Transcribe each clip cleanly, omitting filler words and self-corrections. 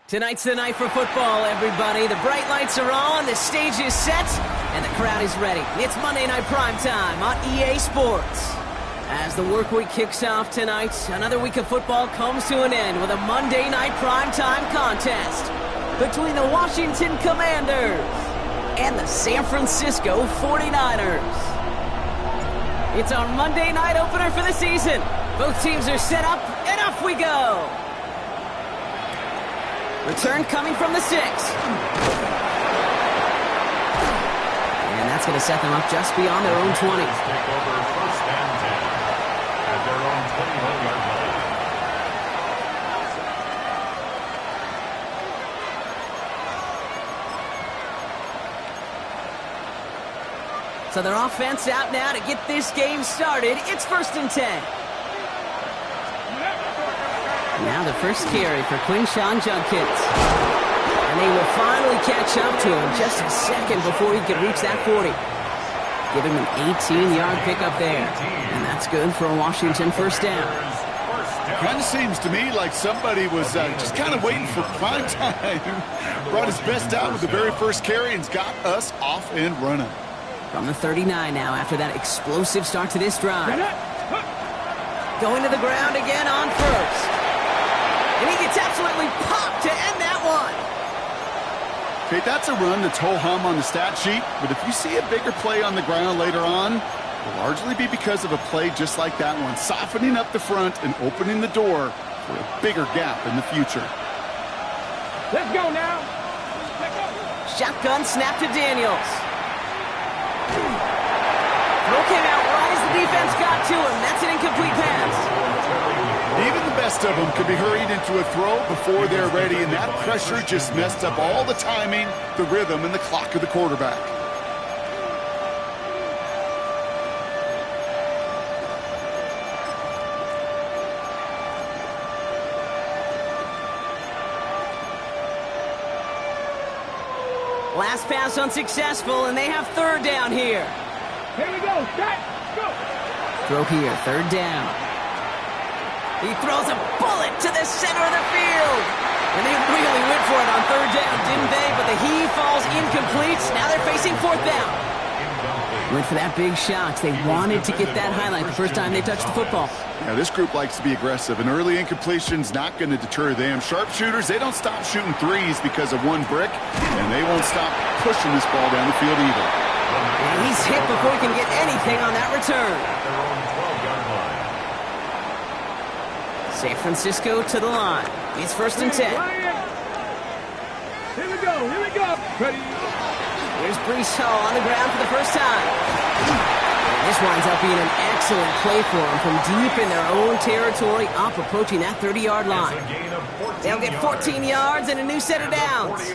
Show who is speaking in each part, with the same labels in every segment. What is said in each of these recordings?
Speaker 1: Tonight's the night for football, everybody. The bright lights are on, the stage is set, and the crowd is ready. It's Monday Night Primetime on EA Sports. As the work week kicks off tonight, another week of football comes to an end with a Monday Night Primetime contest between the Washington Commanders and the San Francisco 49ers. It's our Monday night opener for the season. Both teams are set up, and off we go. Return coming from the 6. And that's going to set them up just beyond their own 20.
Speaker 2: Take over first and 10 at their own 21-yard line.
Speaker 1: So their offense out now to get this game started. It's first and 10. Now the first carry for Quinshawn Judkins. And they will finally catch up to him just a second before he can reach that 40. Give him an 18-yard pickup there. And that's good for a Washington first down.
Speaker 3: Kind of seems to me like somebody was just kind of waiting for prime time. Brought his best out with the very first carry and's got us off and running.
Speaker 1: From the 39 now after that explosive start to this drive. Going to the ground again on first. And he gets absolutely popped to end that one.
Speaker 3: Okay, that's a run that's ho-hum on the stat sheet, but if you see a bigger play on the ground later on, it will largely be because of a play just like that one, softening up the front and opening the door for a bigger gap in the future.
Speaker 4: Let's go now.
Speaker 1: Shotgun snap to Daniels. Throw came out right as the defense got to him. That's an incomplete pass.
Speaker 3: Even the best of them could be hurried into a throw before they're ready, and that pressure just messed up all the timing, the rhythm, and the clock of the quarterback.
Speaker 1: Last pass unsuccessful, and they have third down here.
Speaker 4: Here we go. Set. Go.
Speaker 1: Throw here, third down. He throws a bullet to the center of the field. And they really went for it on third down, didn't they? But the heave falls incomplete. Now they're facing fourth down. Went for that big shot. They wanted to get that highlight the first time they touched the football.
Speaker 3: Now, this group likes to be aggressive, and early incompletion's not going to deter them. Sharpshooters, they don't stop shooting threes because of one brick, and they won't stop pushing this ball down the field either.
Speaker 1: And he's hit before he can get anything on that return. San Francisco to the line. It's first and 10.
Speaker 4: Here we go. Here we go. Ready.
Speaker 1: Here's Breece Hall on the ground for the first time. And this winds up being an excellent play for them from deep in their own territory, up approaching that 30-yard line. They'll get 14 yards and a new set of downs.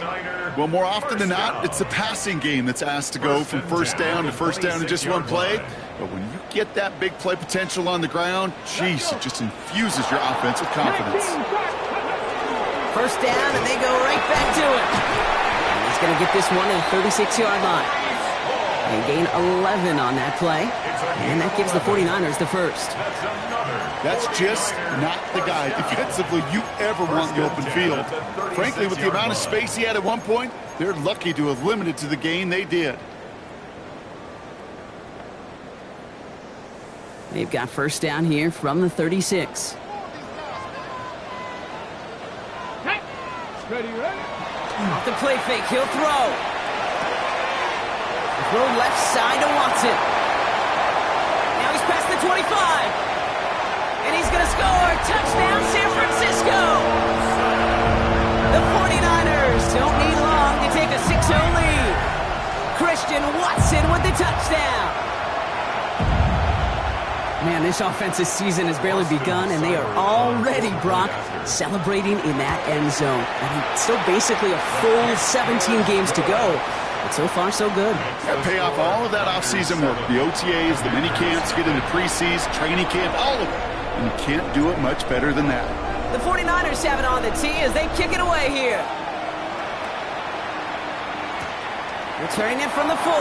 Speaker 3: Well, more often than not, it's the passing game that's asked to go from first down to first down in just one play. But when you get that big play potential on the ground, geez, it just infuses your offense with confidence.
Speaker 1: First down, and they go right back to it. And he's going to get this one at the 36-yard line. They gain 11 on that play, and that gives the 49ers the first.
Speaker 3: That's just not the guy defensively you ever want in the open field. Frankly, with the amount of space he had at one point, they're lucky to have limited to the gain they did.
Speaker 1: They've got first down here from the 36.
Speaker 4: Ready, ready.
Speaker 1: Off the play fake, he'll throw. Throw left side to Watson. Now he's past the 25. And he's going to score. Touchdown, San Francisco. The 49ers don't need long to take a 6-0 lead. Christian Watson with the touchdown. Man, this offensive season has barely begun, and they are already, Brock, celebrating in that end zone. I mean, still basically a full 17 games to go, but so far, so good.
Speaker 3: Got to pay off all of that offseason work. The OTAs, the mini camps, get into preseason, training camp, all of it. And you can't do it much better than that.
Speaker 1: The 49ers have it on the tee as they kick it away here. Returning it from the 4.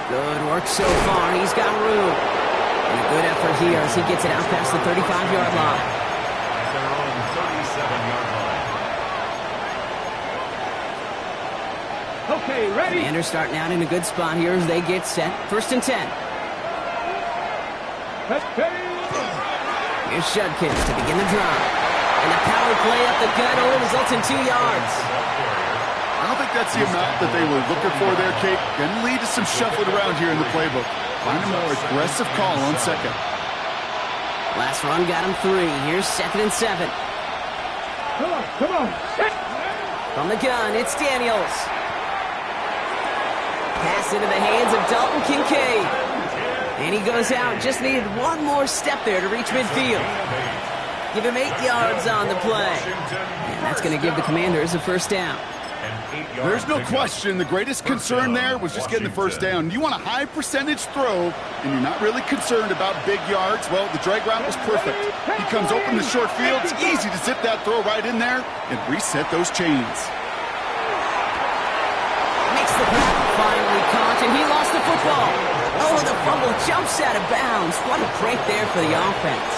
Speaker 1: Good work so far. He's got room. And a good effort here as he gets it out past the 35-yard line.
Speaker 2: At their own 37-yard line.
Speaker 4: Okay, ready?
Speaker 1: Commanders starting out in a good spot here as they get set. 1st and 10. Here's Judkins to begin the drive. And the power play up the gut only results in 2 yards.
Speaker 3: I don't think that's the amount that they were looking for there, Kate. Going to lead to some shuffling around here in the playbook. Find a more aggressive call on 2nd.
Speaker 1: Last run got him 3. Here's 2nd and 7.
Speaker 4: Come on.
Speaker 1: From the gun, it's Daniels. Pass into the hands of Dalton Kincaid. And he goes out. Just needed one more step there to reach midfield. Give him 8 yards on the play. And that's going to give the Commanders a first down.
Speaker 3: There's no question. The greatest concern there was just getting the first down. You want a high percentage throw, and you're not really concerned about big yards. Well, the drag route was perfect. He comes open the short field. It's easy to zip that throw right in there and reset those chains.
Speaker 1: Makes the grab, finally caught, and he lost the football. Oh, the fumble jumps out of bounds. What a break there for the offense.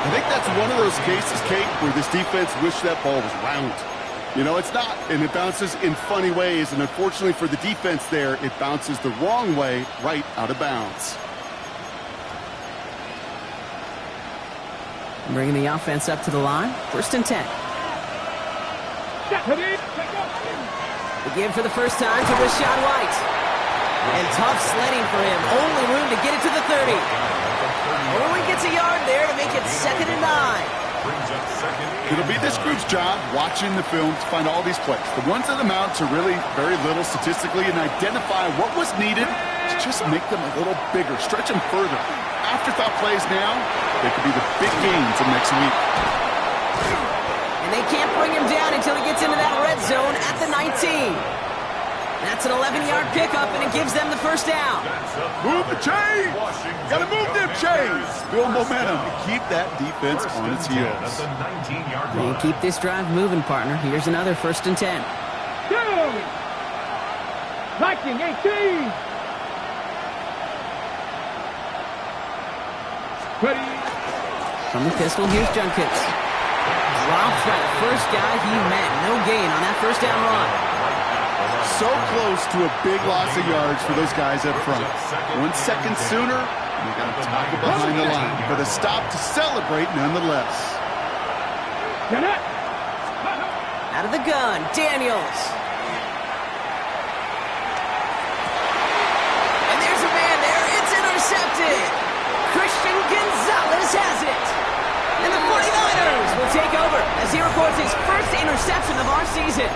Speaker 3: I think that's one of those cases, Kate, where this defense wished that ball was round. You know, it's not, and it bounces in funny ways, and unfortunately for the defense there, it bounces the wrong way right out of bounds.
Speaker 1: Bringing the offense up to the line. 1st and 10. The give for the first time to Rashad White. And tough sledding for him. Only room to get it to the 30. Only gets a yard there to make it 2nd and 9.
Speaker 3: It'll be this group's job watching the film to find all these plays. The ones that amount to really very little statistically and identify what was needed to just make them a little bigger, stretch them further. Afterthought plays now, they could be the big gains of next week.
Speaker 1: And they can't bring him down until he gets into that red zone at the 19. That's an 11-yard pickup, and it gives them the first down.
Speaker 3: Move the chains! Gotta move them chains! Build momentum to keep that defense on its heels.
Speaker 1: And keep this drive moving, partner. Here's another 1st and 10.
Speaker 4: Go! Viking 18! Ready?
Speaker 1: From the pistol, here's Judkins. Drops by the first guy he met. No gain on that first down run.
Speaker 3: So close to a big loss of yards for those guys up front. 1 second sooner, and they're going to tackle behind the line. But a stop to celebrate nonetheless.
Speaker 1: Out of the gun, Daniels. And there's a man there. It's intercepted. Christian Gonzalez has it. And the 49ers will take over as he records his first interception of our season.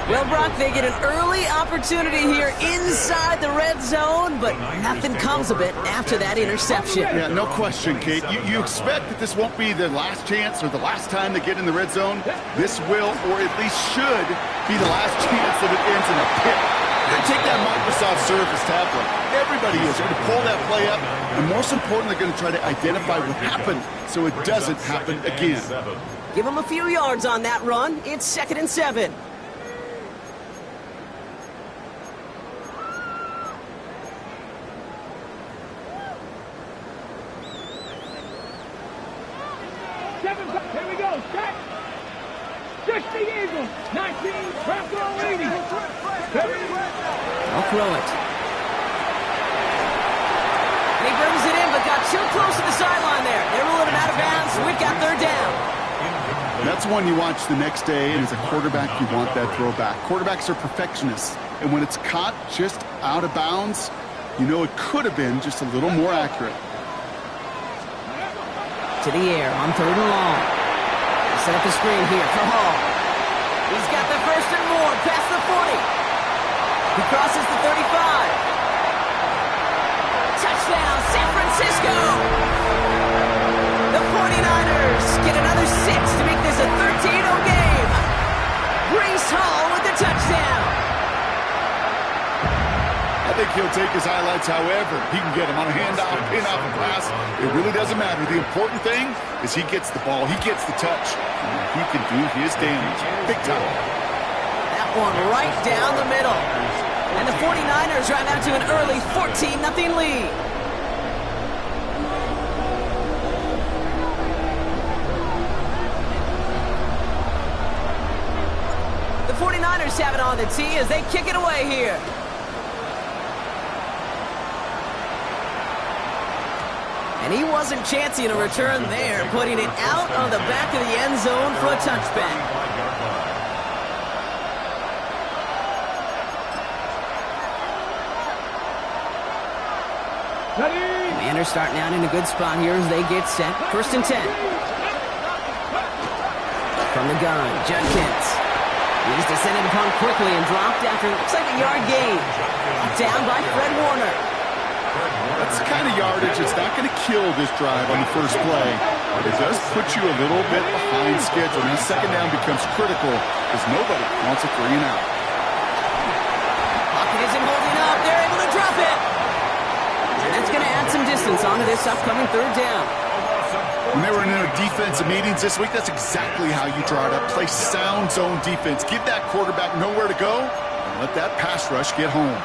Speaker 1: Well, Brock, they get an early opportunity here inside the red zone, but nothing comes of it after that interception.
Speaker 3: Yeah, no question, Kate. You expect that this won't be their last chance or the last time they get in the red zone. This will, or at least should, be the last chance that it ends in a pick. They're going to take that Microsoft Surface tablet. Everybody is. They're going to pull that play up, and most importantly, they're going to try to identify what happened so it doesn't happen again.
Speaker 1: Give them a few yards on that run. It's 2nd and 7.
Speaker 4: Here we go. Set. 60 Eagles. 19. Bronco 80.
Speaker 1: I'll throw it. And he brings it in, but got too close to the sideline there. They're ruling him out of bounds, so we've got 3rd down.
Speaker 3: That's one you watch the next day, and as a quarterback, you want that throwback. Quarterbacks are perfectionists, and when it's caught just out of bounds, you know it could have been just a little more accurate.
Speaker 1: To the air on 3rd and long. Set up the screen here for Hall. He's got the first and more past the 40. He crosses the 35. touchdown, San Francisco! The 49ers get another 6 to make this a 13-0 game. Breece Hall with the touchdown.
Speaker 3: I think he'll take his highlights however he can get them on a handoff, pin-off, and pass. It really doesn't matter. The important thing is he gets the ball, he gets the touch, and he can do his damage. Big time.
Speaker 1: That one right down the middle. And the 49ers drive out to an early 14-0 lead. The 49ers have it on the tee as they kick it away here. And he wasn't chancing a return there, putting it out on the back of the end zone for a touchback. Commanders starting out in a good spot here as they get set. 1st and 10. From the gun, Judkins. He's descended upon quickly and dropped after looks like a yard gain. Down by Fred Warner.
Speaker 3: That's the kind of yardage that's not going to kill this drive on the first play, but it does put you a little bit behind schedule. Now, 2nd down becomes critical because nobody wants a 3 and out.
Speaker 1: Pocket isn't holding up. They're able to drop it. And that's going to add some distance onto this upcoming 3rd down.
Speaker 3: When they were in their defensive meetings this week, that's exactly how you draw it up. Play sound zone defense. Give that quarterback nowhere to go and let that pass rush get home.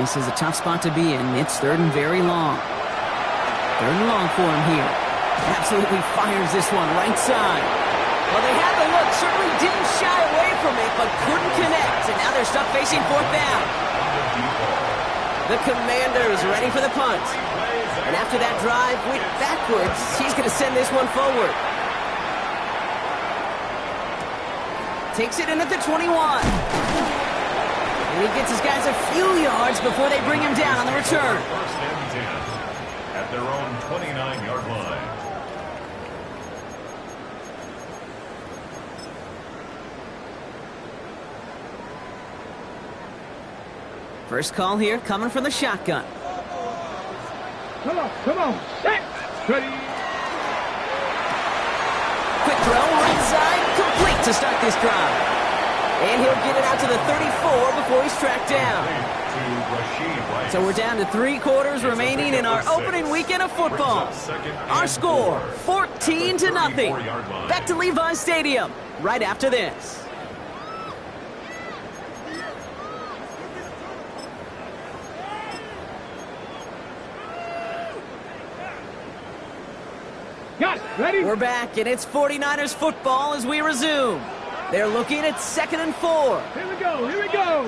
Speaker 1: This is a tough spot to be in. It's 3rd and very long. 3rd and long for him here. Absolutely fires this one right side. Well, they had the look. Certainly didn't shy away from it, but couldn't connect. And now they're stuck facing 4th down. The Commanders ready for the punt. And after that drive went backwards, he's going to send this one forward. Takes it in at the 21. And he gets his guys a few yards before they bring him down on the return.
Speaker 2: 1st and 10 at their own 29-yard line.
Speaker 1: First call here coming from the shotgun.
Speaker 4: Come on, set, ready.
Speaker 1: Quick throw, right side, complete to start this drive. And he'll get it out to the 34 before he's tracked down. So we're down to 3 quarters remaining in our opening weekend of football. Our score, 14-0. Back to Levi's Stadium right after this.
Speaker 4: Got it, ready?
Speaker 1: We're back, and it's 49ers football as we resume. They're looking at 2nd and 4.
Speaker 4: Here we go, here we go.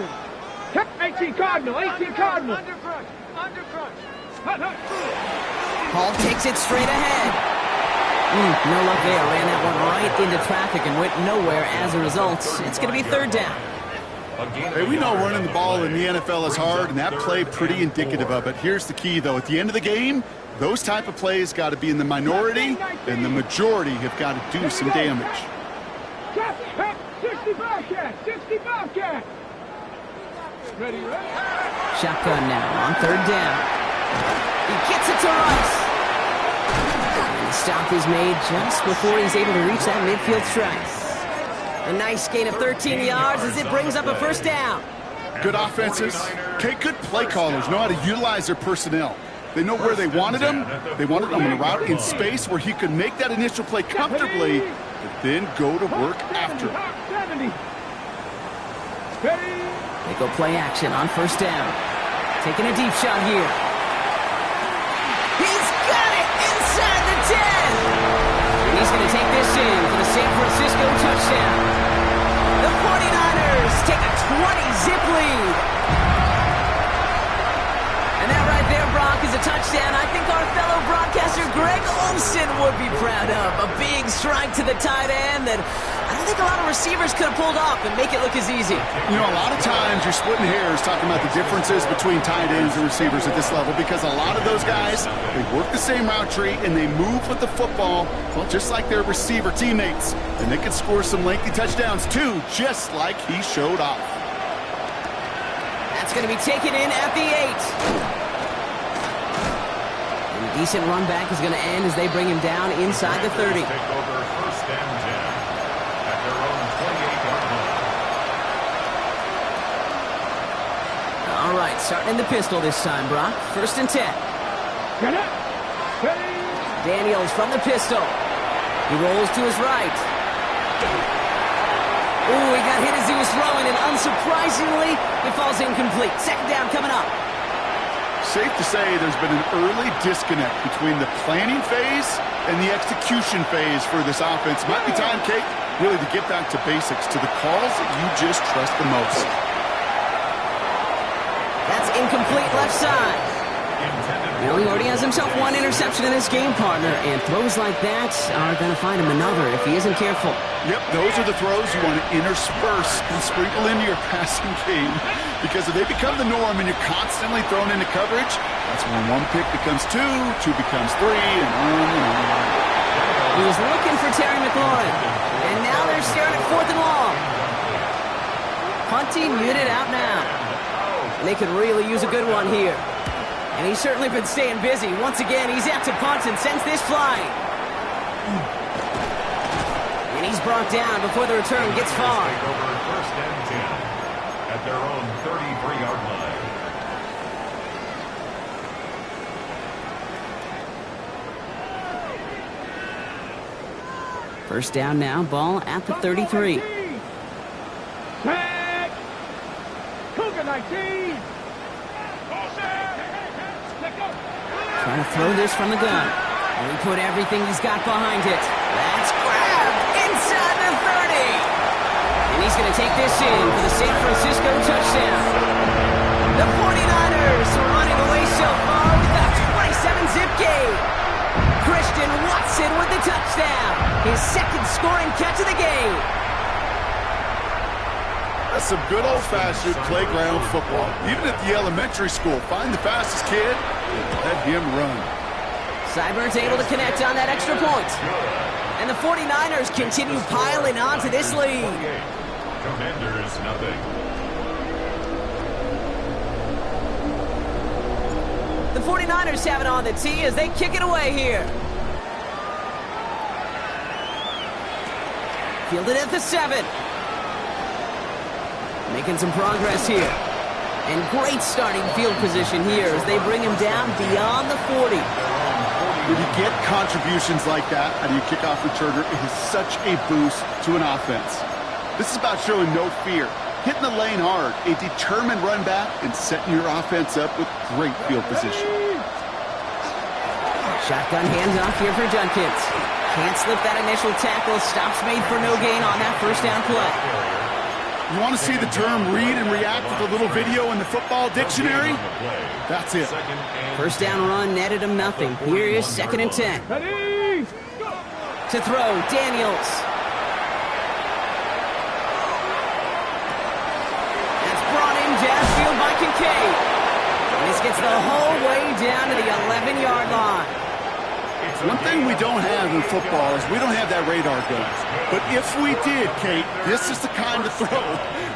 Speaker 4: 18 Cardinal.
Speaker 5: Under crunch.
Speaker 1: Hall takes it straight ahead. No luck there. Ran that one right into traffic and went nowhere as a result. It's going to be 3rd down.
Speaker 3: Hey, we know running the ball in the NFL is hard, and that play pretty indicative of it. Here's the key, though. At the end of the game, those type of plays got to be in the minority, and the majority have got to do some damage.
Speaker 4: 60 Bobcat. Ready.
Speaker 1: Shotgun now on 3rd down. He gets it to Rice. And the stop is made just before he's able to reach that midfield stripe. A nice gain of 13 yards as it brings up a 1st down.
Speaker 3: Good offenses. Okay, good play callers know how to utilize their personnel. They know where they wanted him. They wanted him on a route in space where he could make that initial play comfortably, but then go to work after.
Speaker 1: They go play action on 1st down. Taking a deep shot here. He's got it inside the 10. He's going to take this in for the San Francisco touchdown. The 49ers take a 20-zip lead. And that right there, Brock, is a touchdown I think our fellow broadcaster Greg Olsen would be proud of. A big strike to the tight end that I don't think a lot of receivers could have pulled off and make it look as easy.
Speaker 3: You know, a lot of times you're splitting hairs talking about the differences between tight ends and receivers at this level because a lot of those guys, they work the same route tree and they move with the football, well, just like their receiver teammates. And they can score some lengthy touchdowns too, just like he showed off.
Speaker 1: That's going to be taken in at the 8. Decent run back is going to end as they bring him down inside the 30.
Speaker 2: Take over first and 10 at their own 28-yard line.
Speaker 1: All right, starting in the pistol this time, Brock. First and 10.
Speaker 4: Get it. Ready.
Speaker 1: Daniels from the pistol. He rolls to his right. Ooh, he got hit as he was throwing, and unsurprisingly, it falls incomplete. Second down coming up.
Speaker 3: Safe to say there's been an early disconnect between the planning phase and the execution phase for this offense. Might be time, Kate, really to get back to basics, to the calls that you just trust the most.
Speaker 1: That's incomplete left side. Well, he already has himself one interception in this game, partner, and throws like that are going to find him another if he isn't careful.
Speaker 3: Yep, those are the throws you want to intersperse and sprinkle into your passing game, because if they become the norm and you're constantly thrown into coverage, that's when one pick becomes two becomes three, and on and on.
Speaker 1: He was looking for Terry McLaurin, and now they're staring at 4th and long. Punting unit out now. And they could really use a good one here. And he's certainly been staying busy. Once again, he's out to punt and sends this flying. And he's brought down before the return gets far.
Speaker 2: Take over first and 10 at their own 33-yard line.
Speaker 1: First down now, ball at the 33.
Speaker 4: Tag. Cougar 19.
Speaker 1: Trying to throw this from the gun. And he put everything he's got behind it. That's grabbed inside the 30. And he's going to take this in for the San Francisco touchdown. The 49ers are running away so far with a 27-zip game. Christian Watson with the touchdown. His second scoring catch of the game.
Speaker 3: That's some good old-fashioned playground football. Even at the elementary school, find the fastest kid and let him run.
Speaker 1: Seibert's able to connect on that extra point. And the 49ers continue piling on to this lead.
Speaker 2: Commanders, nothing.
Speaker 1: The 49ers have it on the tee as they kick it away here. Fielded at the 7. Making some progress here. And great starting field position here as they bring him down beyond the 40.
Speaker 3: When you get contributions like that out of your kickoff returner, it is such a boost to an offense. This is about showing no fear, hitting the lane hard, a determined run back, and setting your offense up with great field position.
Speaker 1: Shotgun handoff here for Judkins. Can't slip that initial tackle. Stops made for no gain on that first down play.
Speaker 3: You want to see the term read and react with a little video in the football dictionary? That's it.
Speaker 1: First down run netted him nothing. Here is 2nd and 10.
Speaker 4: Ready.
Speaker 1: To throw, Daniels. That's brought in downfield by Kincaid. And this gets the whole way down to the 11-yard line.
Speaker 3: One thing we don't have in football is we don't have that radar gun. But if we did, Kate, this is the kind of throw,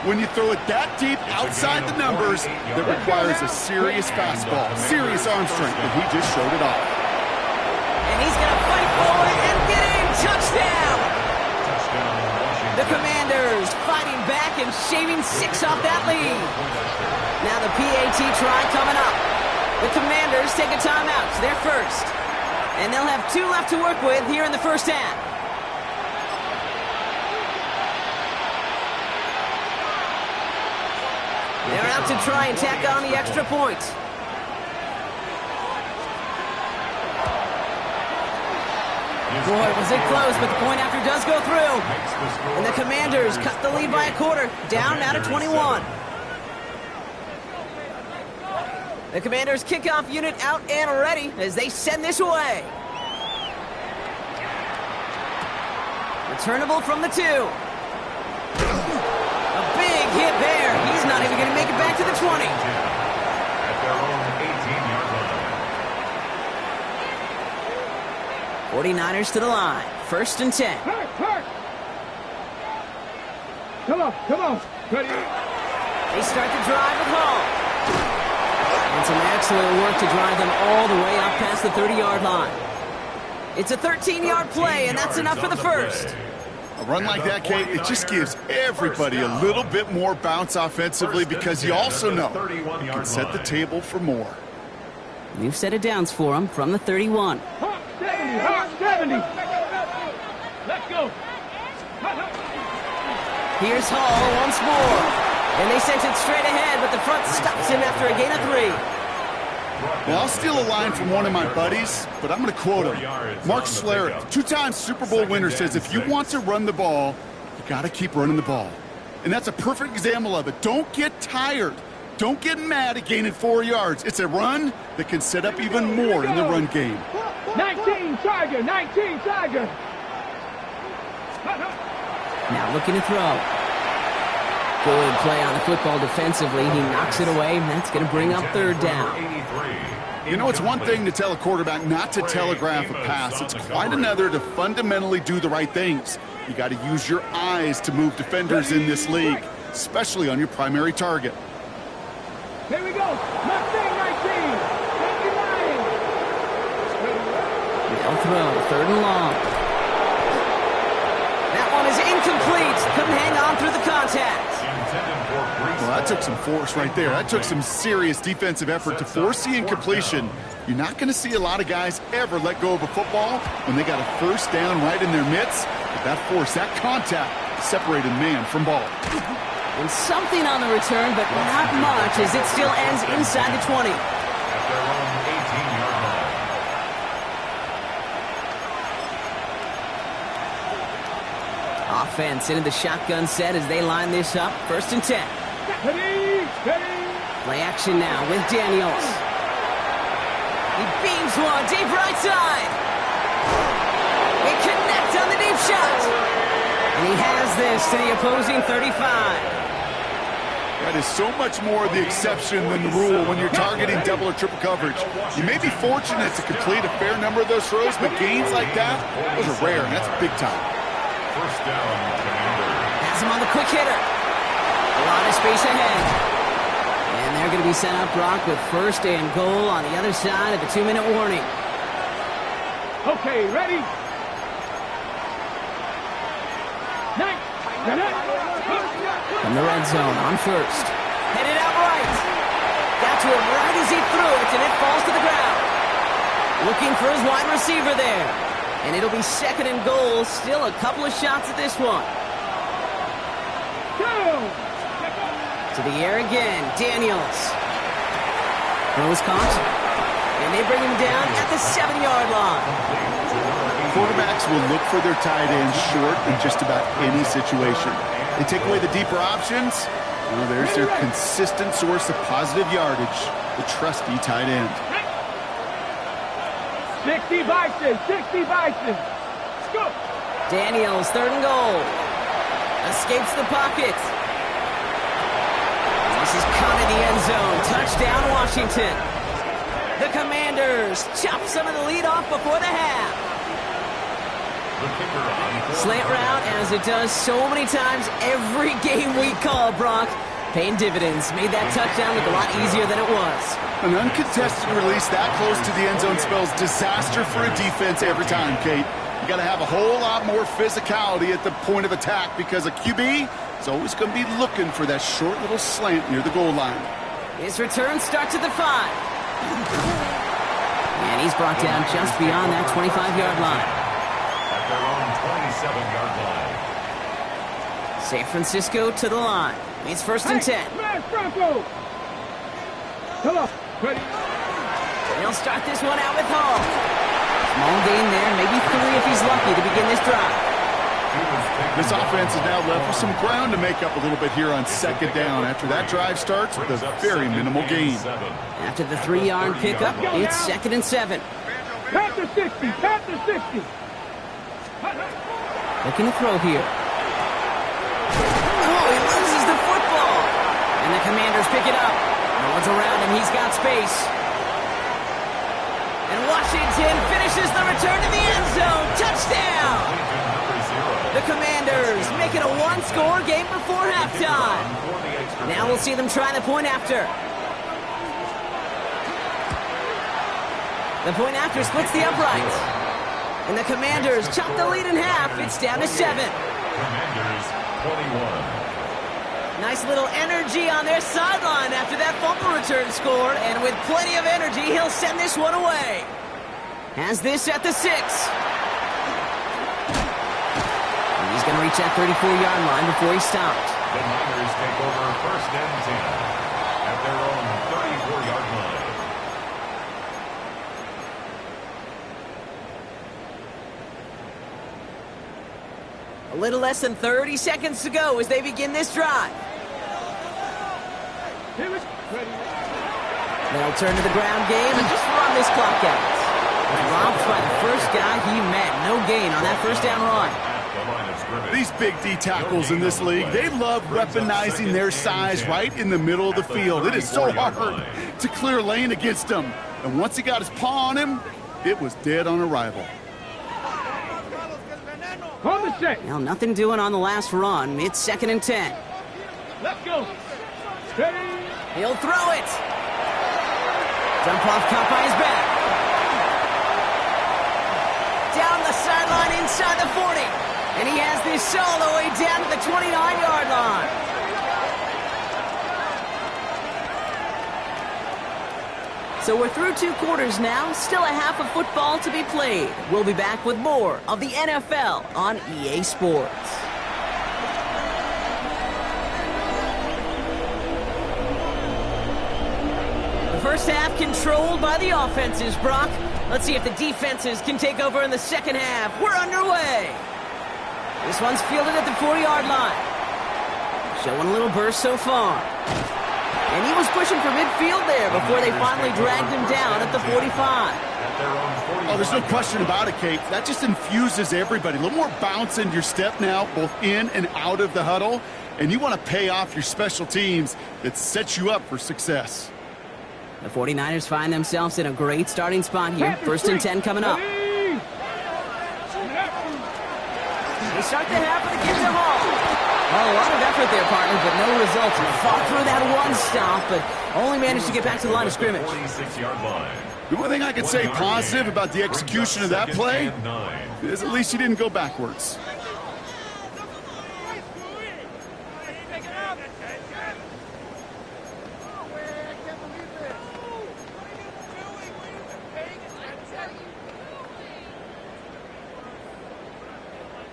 Speaker 3: when you throw it that deep outside the numbers, that requires a serious fastball, serious arm strength, and he just showed it off.
Speaker 1: And he's going to fight for it and get in. Touchdown! The Commanders fighting back and shaving 6 off that lead. Now the PAT try coming up. The Commanders take a timeout. They're first. And they'll have 2 left to work with here in the first half. They're out to try and tack on the extra point. Boy, was it close, but the point after does go through. And the Commanders cut the lead by a quarter, down now to 21. The Commanders' kickoff unit out and ready as they send this away. Returnable from the 2. A big hit there. He's not even going to make it back to the 20.
Speaker 2: At their own 18-yard line.
Speaker 1: 49ers to the line. First and 10.
Speaker 4: Hurt. Come on. Ready.
Speaker 1: They start the drive with Hall. And some excellent work to drive them all the way up past the 30-yard line. It's a 13-yard play, and that's enough for the first.
Speaker 3: A run like that, Kate, it just gives everybody a little bit more bounce offensively because you also know you can set the table for more.
Speaker 1: New set of downs for them from the 31.
Speaker 4: Hawk 70, Hawk 70. Let's go.
Speaker 1: Here's Hall once more. And they sent it straight ahead, but the front stops him after a gain of 3.
Speaker 3: Well, I'll steal a line from one of my buddies, but I'm going to quote him. Mark Schlereth, two-time Super Bowl winner, says if you want to run the ball, you got to keep running the ball. And that's a perfect example of it. Don't get tired. Don't get mad at gaining 4 yards. It's a run that can set up even more in the run game.
Speaker 4: 19 Tiger, 19 Tiger.
Speaker 1: Now looking to throw. Good play on the football defensively. He knocks it away, and that's going to bring up 3rd down.
Speaker 3: You know, it's one thing to tell a quarterback not to telegraph a pass. It's quite another to fundamentally do the right things. You got to use your eyes to move defenders in this league, especially on your primary target.
Speaker 4: Here we go. Mustang 19. 59.
Speaker 1: They'll throw. 3rd and long. That one is incomplete. Couldn't hang on through the contact.
Speaker 3: Well, that took some force right there. That took some serious defensive effort to force the incompletion. You're not going to see a lot of guys ever let go of a football when they got a 1st down right in their midst. But that force, that contact, separated man from ball.
Speaker 1: And something on the return, but not much, as it still ends inside the 20.
Speaker 2: At their own 18-yard line.
Speaker 1: Offense into the shotgun set as they line this up. 1st and 10. Play action now with Daniels. He beams one deep right side. He connects on the deep shot. And he has this to the opposing 35.
Speaker 3: That is so much more the exception than the rule when you're targeting double or triple coverage. You may be fortunate to complete a fair number of those throws, but gains like that, those are rare, and that's big time.
Speaker 2: 1st down, Commander.
Speaker 1: Has him on the quick hitter. A lot of space ahead. And they're going to be sent up, Brock, with 1st and goal on the other side of the 2-minute warning.
Speaker 4: Okay, ready?
Speaker 1: From the red zone on 1st. Headed out right. Got to him right as he threw it, and it falls to the ground. Looking for his wide receiver there. And it'll be 2nd and goal. Still a couple of shots at this one. To the air again. Daniels. Throws caught. And they bring him down at the 7-yard line.
Speaker 3: Quarterbacks will look for their tight end short in just about any situation. They take away the deeper options. Well, there's their consistent source of positive yardage, the trusty tight end.
Speaker 4: 60 Bison, 60 Bison. Let's go.
Speaker 1: Daniels, 3rd and goal. Escapes the pocket. This is caught in the end zone. Touchdown, Washington. The Commanders chop some of the lead off before the half. Slant route, as it does so many times every game we call, Brock. Paying dividends. Made that touchdown look a lot easier than it was.
Speaker 3: An uncontested release that close to the end zone spells disaster for a defense every time, Kate. You got to have a whole lot more physicality at the point of attack because a QB is always going to be looking for that short little slant near the goal line.
Speaker 1: His return starts at the 5. And he's brought down just beyond that 25-yard line.
Speaker 2: At their own 27-yard line.
Speaker 1: San Francisco to the line. It's 1st and 10.
Speaker 4: Smash Bronco. Come on. Ready.
Speaker 1: They'll start this one out with Hall. Small gain there, maybe 3 if he's lucky to begin this drive.
Speaker 3: This offense is now left with some ground to make up a little bit here on 2nd down after that drive starts with a very minimal gain.
Speaker 1: After the 3-yard pickup, it's 2nd and 7.
Speaker 4: Panther 60, Panther 60.
Speaker 1: Looking to throw here. Oh, he loses the football. And the Commanders pick it up. No one's around him. He's got space. And Washington finishes the return to the end zone. Touchdown! The Commanders make it a 1-score game before halftime. Now we'll see them try the point after. The point after splits the uprights. And the Commanders chop the lead in half. It's down to 7.
Speaker 2: Commanders 21.
Speaker 1: Nice little energy on their sideline after that fumble return score. And with plenty of energy, he'll send this one away. Has this at the 6. And he's going to reach that 34-yard line before he stops.
Speaker 2: The Niners take over first and 10 at their own 34-yard line.
Speaker 1: A little less than 30 seconds to go as they begin this drive. They'll turn to the ground game and just run this clock out. Robbed by the first guy he met. No gain on that first down run.
Speaker 3: These big D tackles in this league, they love weaponizing their size right in the middle of the field. It is so hard to clear lane against them. And once he got his paw on him, it was dead on arrival.
Speaker 4: Hold the set.
Speaker 1: Well, nothing doing on the last run. It's 2nd and 10.
Speaker 4: Let's go. Steady.
Speaker 1: He'll throw it. Dump off caught by his back. Down the sideline inside the 40. And he has this all the way down to the 29-yard line. So we're through 2 quarters now. Still a half of football to be played. We'll be back with more of the NFL on EA Sports. The first half controlled by the offenses, Brock. Let's see if the defenses can take over in the second half. We're underway. This one's fielded at the 40-yard line. Showing a little burst so far. And he was pushing for midfield there before they finally dragged him down at the 45.
Speaker 3: Oh, there's no question about it, Kate. That just infuses everybody. A little more bounce in your step now, both in and out of the huddle. And you want to pay off your special teams that sets you up for success.
Speaker 1: The 49ers find themselves in a great starting spot here. First and 10 coming up. They start the half with a kick to Hall. Well, a lot of effort there, partner, but no results. Fought through that one stop, but only managed to get back to the line of scrimmage.
Speaker 2: 46-yard line.
Speaker 3: The only thing I could say positive about the execution of that play is at least he didn't go backwards.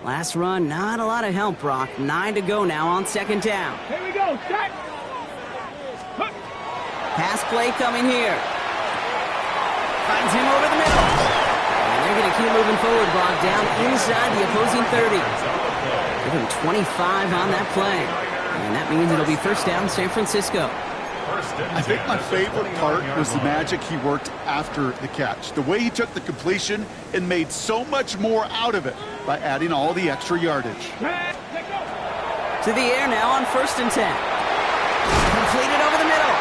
Speaker 1: Last run, not a lot of help, Brock. 9 to go now on 2nd down.
Speaker 4: Here we go. Set.
Speaker 1: Pass play coming here. Finds him over the middle. And they're going to keep moving forward, Brock, down inside the opposing 30. Give him 25 on that play. And that means it'll be first down San Francisco.
Speaker 3: I think my favorite part was the magic he worked after the catch. The way he took the completion and made so much more out of it by adding all the extra yardage.
Speaker 1: To the air now on 1st and 10. Completed over the middle.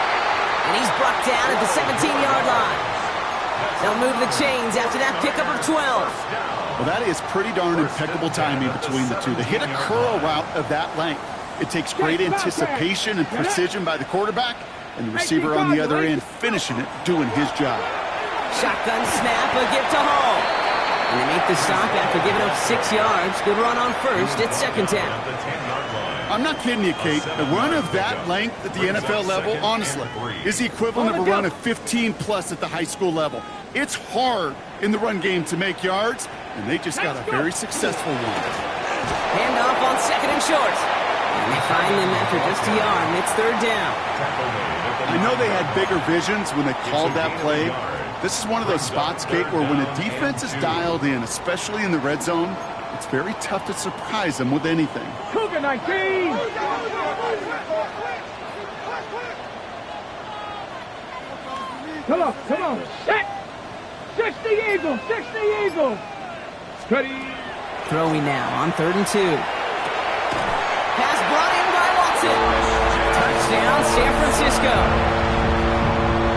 Speaker 1: And he's brought down at the 17-yard line. They'll move the chains after that pickup of 12.
Speaker 3: Well, that is pretty darn impeccable timing between the two. They hit a curl route of that length. It takes great anticipation and precision by the quarterback, and the receiver on the other end finishing it, doing his job.
Speaker 1: Shotgun snap, a give to Hall. And they make the stop after giving up 6 yards. Good run on first. It's 2nd down.
Speaker 3: I'm not kidding you, Kate. A run of that length at the NFL level, honestly, is the equivalent of a run of 15-plus at the high school level. It's hard in the run game to make yards, and they just got a very successful one.
Speaker 1: Handoff on 2nd and short. And they find them after just a yard. It's 3rd down.
Speaker 3: I know they had bigger visions when they called that play. This is one of those spots, Kate, where when a defense is dialed in, especially in the red zone, it's very tough to surprise them with anything.
Speaker 4: Cougar 19! Come on, set! 60 Eagles, 60 Eagles! Steady!
Speaker 1: Throwing now on 3rd and 2. Pass brought in by Watson. Touchdown, San Francisco.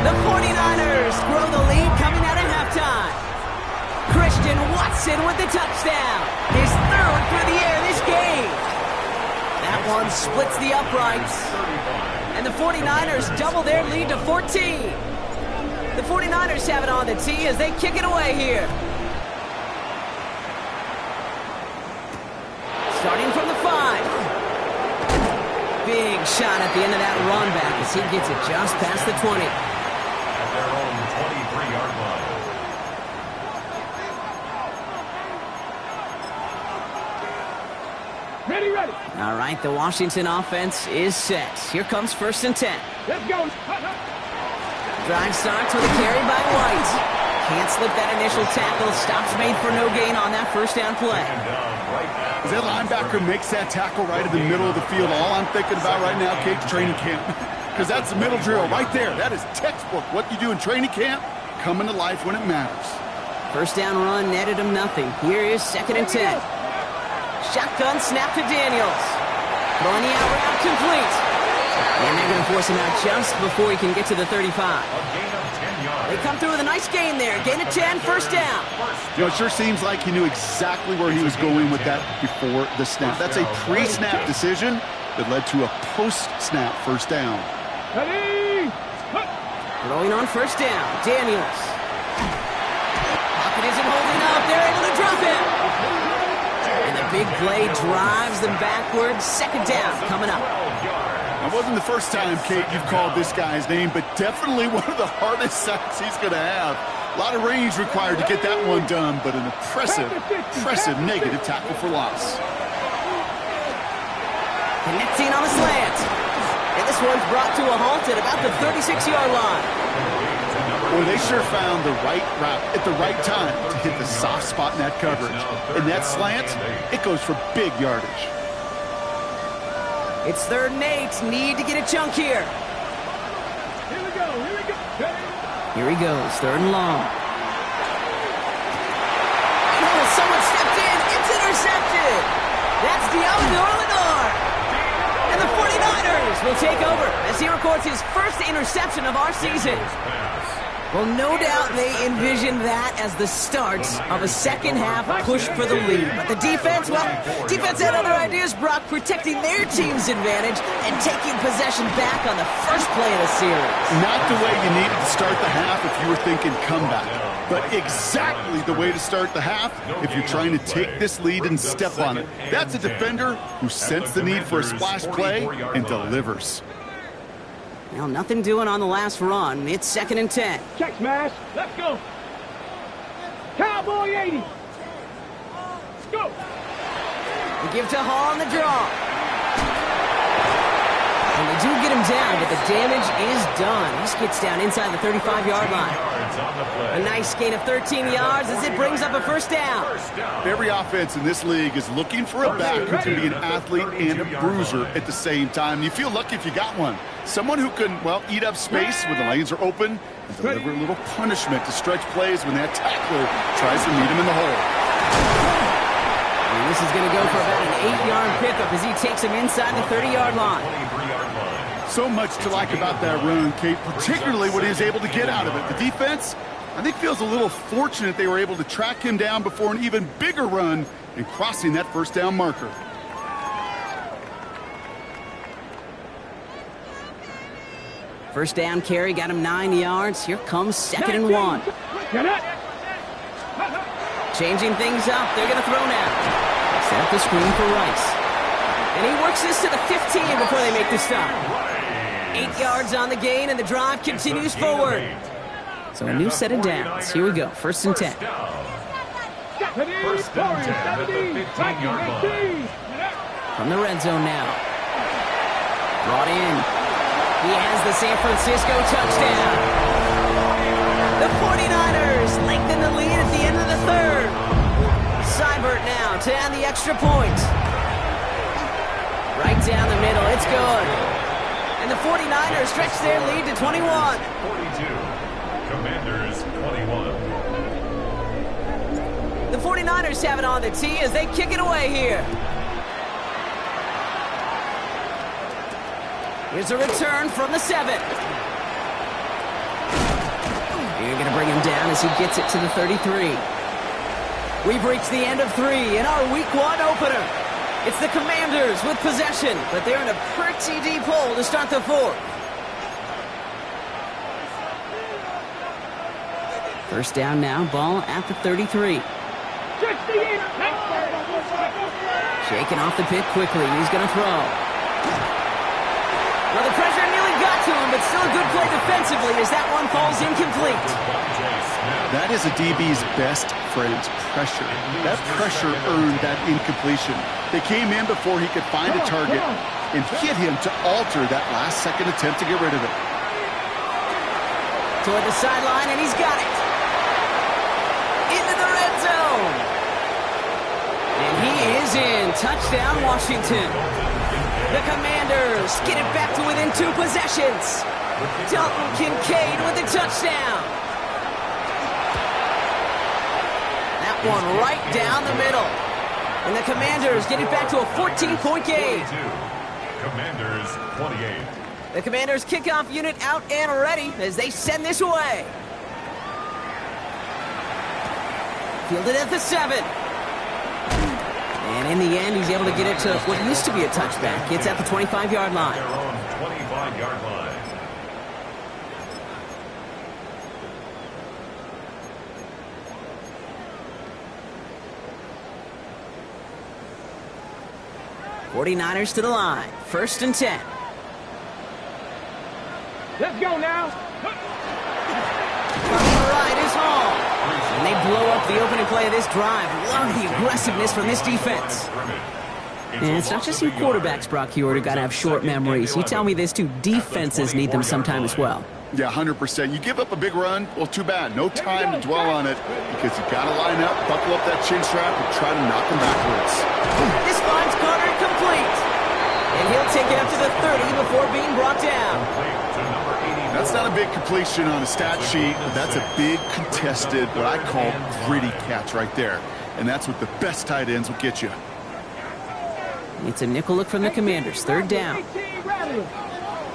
Speaker 1: The 49ers grow the lead coming out of halftime. Christian Watson with the touchdown. His 3rd for the air this game. That one splits the uprights. And the 49ers double their lead to 14. The 49ers have it on the tee as they kick it away here. Starting from the 5. Big shot at the end of that run back as he gets it just past the 20.
Speaker 2: At their own 23-yard line.
Speaker 4: Ready, ready.
Speaker 1: All right, the Washington offense is set. Here comes 1st and 10.
Speaker 4: Let's go.
Speaker 1: Drive starts with a carry by White. Can't slip that initial tackle. Stops made for no gain on that first down play.
Speaker 3: As that linebacker makes that tackle right in the middle of the field, all I'm thinking about right now, Kate's training camp. Because that's the middle drill right there. That is textbook. What you do in training camp, coming to life when it matters.
Speaker 1: First down run netted him nothing. Here is 2nd and 10. Shotgun snap to Daniels. Throwing the out route complete. And they're going to force him out just before he can get to the 35.
Speaker 2: A gain of 10 yards.
Speaker 1: They come through with a nice gain there. Gain of 10, first down.
Speaker 3: You know, it sure seems like he knew exactly where he was going with that before the snap. That's a pre-snap decision that led to a post-snap first down.
Speaker 4: Ready.
Speaker 1: Throwing on first down. Daniels. Pocket isn't holding up. They're able to drop him. And the big play drives them backwards. 2nd down coming up.
Speaker 3: It wasn't the first time, Kate, you've called this guy's name, but definitely one of the hardest sacks he's going to have. A lot of range required to get that one done, but an impressive negative tackle for loss.
Speaker 1: Connecting on a slant. And this one's brought to a halt at about the 36-yard line.
Speaker 3: Boy, they sure found the right route at the right time to hit the soft spot in that coverage. And that slant, it goes for big yardage.
Speaker 1: It's 3rd and 8. Need to get a chunk here.
Speaker 4: Here we go. Here we go. Ready.
Speaker 1: Here he goes. 3rd and long. Oh, someone stepped in. It's intercepted. That's Diallo Lenore. And the 49ers will take over as he records his first interception of our season. Well, no doubt they envisioned that as the start of a second-half push for the lead. But the defense, well, defense had other ideas, Brock, protecting their team's advantage and taking possession back on the first play of the series.
Speaker 3: Not the way you needed to start the half if you were thinking comeback, but exactly the way to start the half if you're trying to take this lead and step on it. That's a defender who sensed the need for a splash play and delivers.
Speaker 1: Well, nothing doing on the last run. It's 2nd and 10.
Speaker 4: Check smash. Let's go. Cowboy 80. Let's go.
Speaker 1: They give to Hall on the draw. And they do get him down, but the damage is done. He just gets down inside the 35-yard line. A nice gain of 13 yards as it brings up a first down.
Speaker 3: Every offense in this league is looking for a back who can be an athlete and a bruiser at the same time. You feel lucky if you got one. Someone who can, well, eat up space when the lanes are open and deliver a little punishment to stretch plays when that tackler tries to meet him in the hole.
Speaker 1: And this is going to go for about an 8-yard pickup as he takes him inside the 30-yard line.
Speaker 3: So much to like about that run, Kate, particularly what he was able to get out of it. The defense, I think, feels a little fortunate they were able to track him down before an even bigger run and crossing that first down marker.
Speaker 1: First down carry got him 9 yards. Here comes 2nd and 1. Changing things up. They're going to throw now. Set up the screen for Rice. And he works this to the 15 before they make the stop. 8 yards on the gain, and the drive continues forward. So a new set of downs. Here we go. 1st and 10.
Speaker 2: First and 10 at the 15-yard line.
Speaker 1: From the red zone now. Brought in. He has the San Francisco touchdown. The 49ers lengthen the lead at the end of the 3rd. Seibert now to add the extra point. Right down the middle. It's good. And the 49ers stretch their lead to 21.
Speaker 2: 42. Commanders 21.
Speaker 1: The 49ers have it on the tee as they kick it away here. Here's a return from the 7. You're going to bring him down as he gets it to the 33. We've reached the end of 3 in our Week 1 opener. It's the Commanders with possession, but they're in a pretty deep hole to start the 4th. First down now, ball at the 33. Shaking off the pit quickly. He's going to throw. Well, the pressure nearly got to him, but still a good play defensively as that one falls incomplete.
Speaker 3: That is a DB's best friend, pressure. That pressure earned that incompletion. They came in before he could find a target and hit him to alter that last-second attempt to get rid of it.
Speaker 1: Toward the sideline, and he's got it. Into the red zone. And he is in. Touchdown, Washington. The Commanders get it back to within 2 possessions. Dalton Kincaid with the touchdown. That one right down the middle. And the Commanders get it back to a 14-point game.
Speaker 2: Commanders 28.
Speaker 1: The Commanders kickoff unit out and ready as they send this away. Fielded at the 7. And in the end, he's able to get it to what used to be a touchback. It's at the 25-yard line.
Speaker 2: Their own 25-yard line.
Speaker 1: '49ers to the line. 1st and 10.
Speaker 4: Let's go now.
Speaker 1: From the right is Hall. And they blow up the opening play of this drive. Love the aggressiveness from this defense. And it's not just you quarterbacks, Brock Hewitt, who got to have short memories. You tell me this too, defenses need them sometime as well.
Speaker 3: Yeah, 100%. You give up a big run, well, too bad. No time to dwell on it because you got to line up, buckle up that chin strap, and try to knock them backwards.
Speaker 1: This finds Carter complete. And he'll take it up to the 30 before being brought down.
Speaker 3: That's not a big completion on a stat sheet, but that's a big contested, what I call gritty catch right there. And that's what the best tight ends will get you.
Speaker 1: It's a nickel look from the Commanders. 3rd down.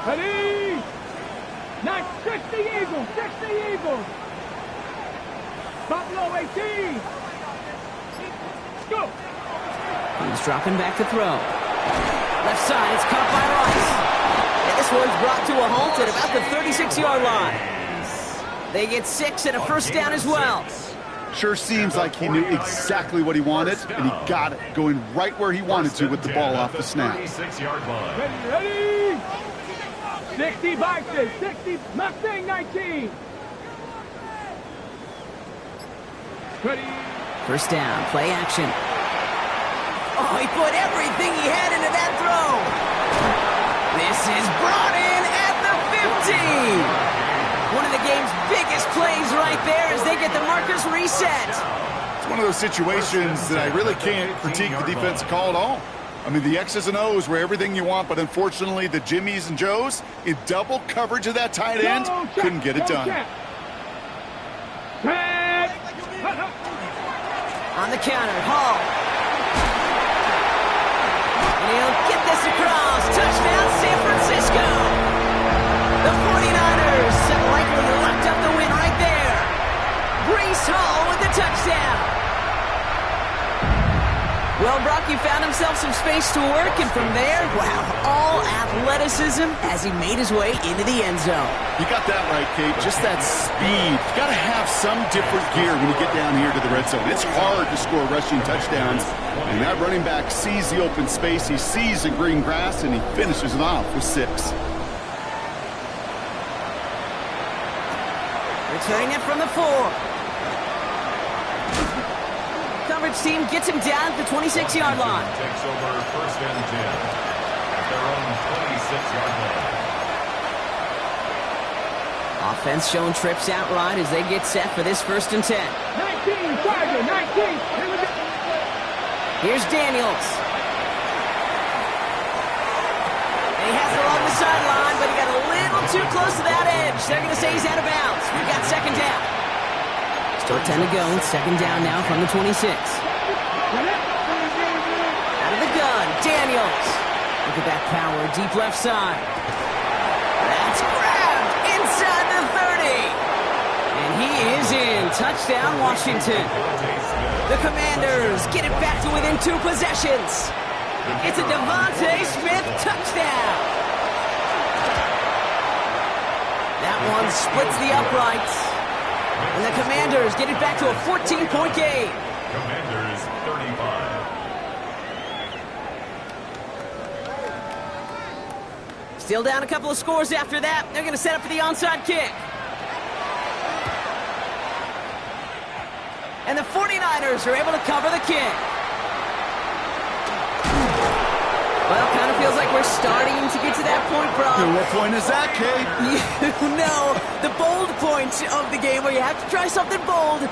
Speaker 4: Ready? 60 Eagles, 60 Eagles. Buffalo 18. Go.
Speaker 1: He's dropping back to throw. Left side, it's caught by Rice. And this one's brought to a halt at about the 36-yard line. They get 6 and a first down as well.
Speaker 3: Sure seems like he knew exactly what he wanted, and he got it, going right where he wanted to with the ball off the snap.
Speaker 2: 36-yard line.
Speaker 4: Ready? 60 Vikings, 60 Mustang 19. Ready?
Speaker 1: First down, play action. Oh, he put everything he had into that throw. This is brought in at the 50. One of the game's biggest plays right there as they get the markers reset.
Speaker 3: It's one of those situations that I really can't critique the defensive call at all. I mean, the X's and O's were everything you want, but unfortunately, the Jimmies and Joes, in double coverage of that tight end, couldn't get it done.
Speaker 1: On the counter, Hall. And he'll get this across. Touchdown, San Francisco. The 49ers have likely locked up the win right there. Breece Hall with the touchdown. Well, Brock, you found himself some space to work, and from there, wow, all athleticism as he made his way into the end zone.
Speaker 3: You got that right, Kate. Just that speed. You got to have some different gear when you get down here to the red zone. It's hard to score rushing touchdowns, and that running back sees the open space, he sees the green grass, and he finishes it off with 6.
Speaker 1: Returning it from the 4. Coverage team gets him down at the 26-yard line.
Speaker 2: Takes over 1st and 10 at their own 26-yard line.
Speaker 1: Offense showing trips out right as they get set for this 1st and 10.
Speaker 4: 19, Tiger, 19.
Speaker 1: Here's Daniels. And he has it along the sideline, but he got a little too close to that edge. They're going to say he's out of bounds. We've got 2nd down. Still 10 to go. 2nd down now from the 26. Out of the gun, Daniels. Look at that power, deep left side. That's grabbed inside the 30. And he is in. Touchdown, Washington. The Commanders get it back to within 2 possessions. It's a Devontae Smith touchdown. That one splits the uprights. And the Commanders get it back to a 14-point game.
Speaker 2: Commanders 35.
Speaker 1: Still down a couple of scores after that. They're going to set up for the onside kick. And the 49ers are able to cover the kick. Well, kind of feels like we're starting to get to that point, Brock.
Speaker 3: And what point is that, Kate?
Speaker 1: You know, the bold point of the game where you have to try something bold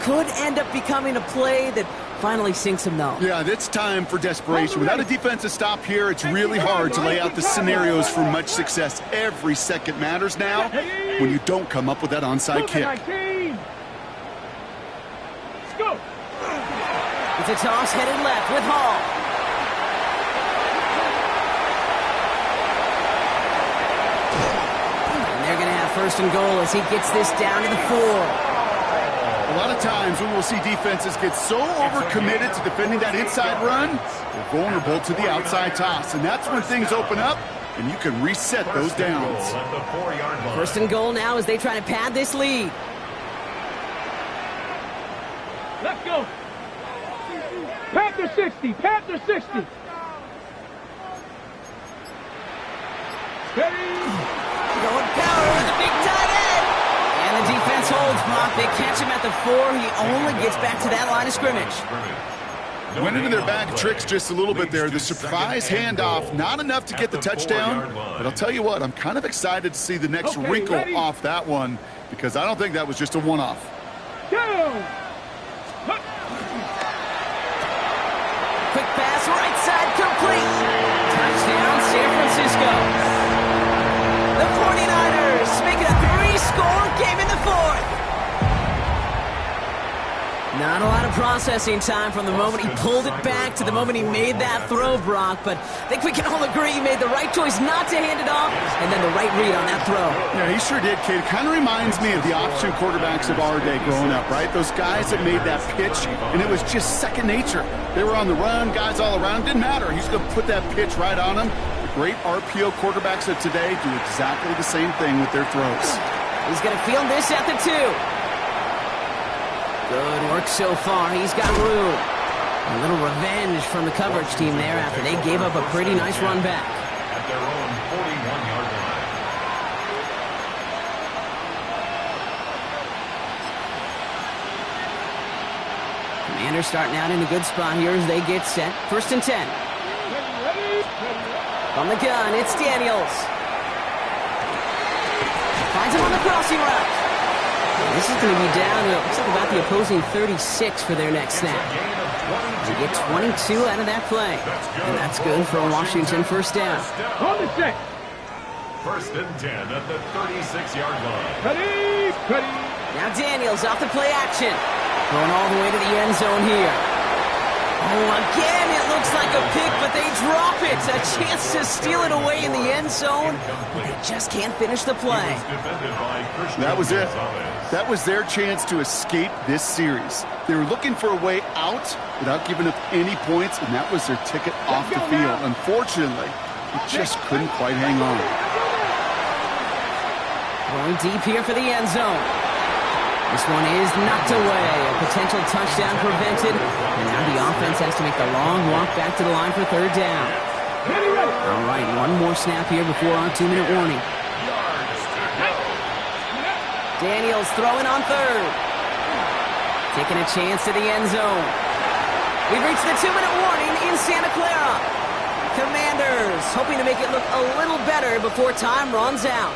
Speaker 1: could end up becoming a play that finally sinks them, though.
Speaker 3: Yeah, it's time for desperation. Without a defensive stop here, it's really hard to lay out the scenarios for much success. Every second matters now when you don't come up with that onside kick.
Speaker 4: Let's go.
Speaker 1: It's a toss headed left with Hall. And they're going to have first and goal as he gets this down to the 4.
Speaker 3: A lot of times we will see defenses get so overcommitted to defending that inside run, they're vulnerable to the outside toss. And that's when things open up, and you can reset those downs.
Speaker 1: First and goal now as they try to pad this lead.
Speaker 4: Let's go. Panther 60. Panther 60. Ready.
Speaker 1: Going power with a big tight end. And the defense holds, Brock. They catch him at the 4. He only gets back to that line of scrimmage.
Speaker 3: Went into their bag of tricks just a little bit there. The surprise handoff, not enough to get the touchdown. But I'll tell you what, I'm kind of excited to see the next wrinkle off that one because I don't think that was just a one-off.
Speaker 4: Down.
Speaker 1: Quick pass, right side, complete. Touchdown, San Francisco. The 49ers make it a 3-score game in the 4th. Not a lot of processing time from the moment he pulled it back to the moment he made that throw, Brock. But I think we can all agree he made the right choice not to hand it off and then the right read on that throw.
Speaker 3: Yeah, he sure did, Kate. It kind of reminds me of the option quarterbacks of our day growing up, right? Those guys that made that pitch, and it was just second nature. They were on the run, guys all around. Didn't matter. He's going to put that pitch right on them. The great RPO quarterbacks of today do exactly the same thing with their throws.
Speaker 1: He's going to field this at the 2. Good work so far. He's got room. A little revenge from the coverage team there after they gave up a pretty nice run back.
Speaker 2: At their own 41-yard line.
Speaker 1: Commanders starting out in a good spot here as they get set. First and 10. On the gun, it's Daniels. Finds him on the crossing route. This is going to be down to, looks like about the opposing 36 for their next snap. They get 22 out of that play. And that's good for a Washington first down.
Speaker 4: On the set.
Speaker 2: First and 10 at the 36-yard line.
Speaker 4: Ready. Ready.
Speaker 1: Now Daniels off the play action. Going all the way to the end zone here. Oh, again, it looks like a pick, but they drop it. A chance to steal it away in the end zone, but they just can't finish the play.
Speaker 3: That was it. That was their chance to escape this series. They were looking for a way out without giving up any points, and that was their ticket off the field. Unfortunately, they just couldn't quite hang on.
Speaker 1: Going deep here for the end zone. This one is knocked away. A potential touchdown prevented. And now the offense has to make the long walk back to the line for third down. All right, one more snap here before our 2-minute warning. Daniels throwing on third. Taking a chance to the end zone. We've reached the 2-minute warning in Santa Clara. Commanders hoping to make it look a little better before time runs out.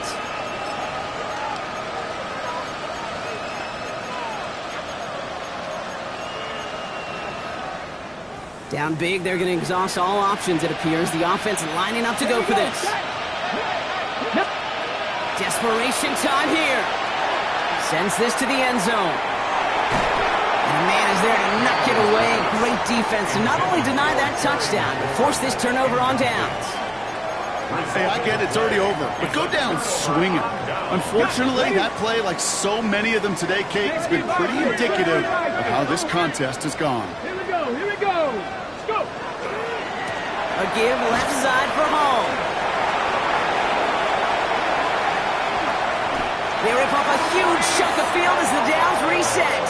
Speaker 1: Down big, they're going to exhaust all options, it appears. The offense lining up to go for this. Desperation time here. Sends this to the end zone. And a man is there to knock it away. Great defense to not only deny that touchdown, but force this turnover on downs.
Speaker 3: Hey, I get it, it's already over, but go down swinging. Unfortunately, that play, like so many of them today, Kate, has been pretty indicative of how this contest has gone.
Speaker 4: Here we go. Here we go. Let's go.
Speaker 1: A give left side for home. They rip off a huge chunk of field as the downs reset.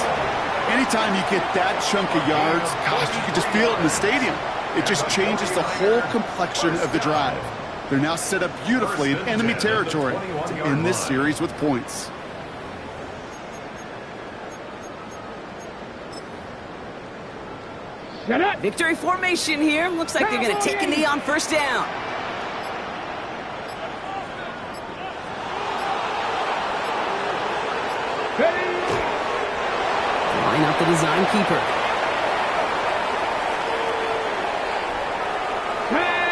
Speaker 3: Anytime you get that chunk of yards, gosh, you can just feel it in the stadium. It just changes the whole complexion of the drive. They're now set up beautifully in enemy territory to end this series with points.
Speaker 4: Set up.
Speaker 1: Victory formation here. Looks like they're going to take a knee on first down.
Speaker 4: Ready.
Speaker 1: Line up the design keeper.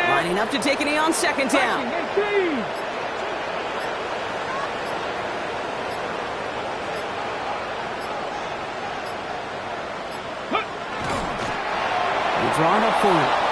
Speaker 1: Lining up to take a knee on second down. They draw it up for it.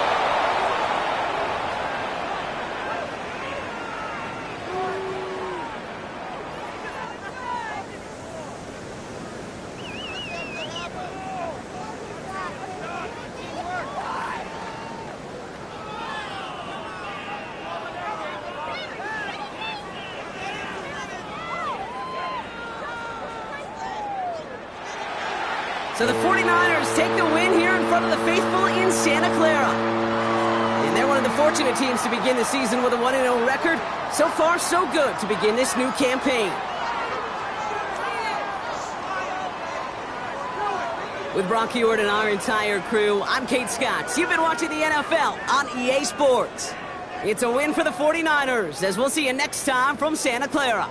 Speaker 1: So the 49ers take the win here in front of the faithful in Santa Clara. And they're one of the fortunate teams to begin the season with a 1-0 record. So far, so good to begin this new campaign. With Brock Heward and our entire crew, I'm Kate Scott. You've been watching the NFL on EA Sports. It's a win for the 49ers, as we'll see you next time from Santa Clara.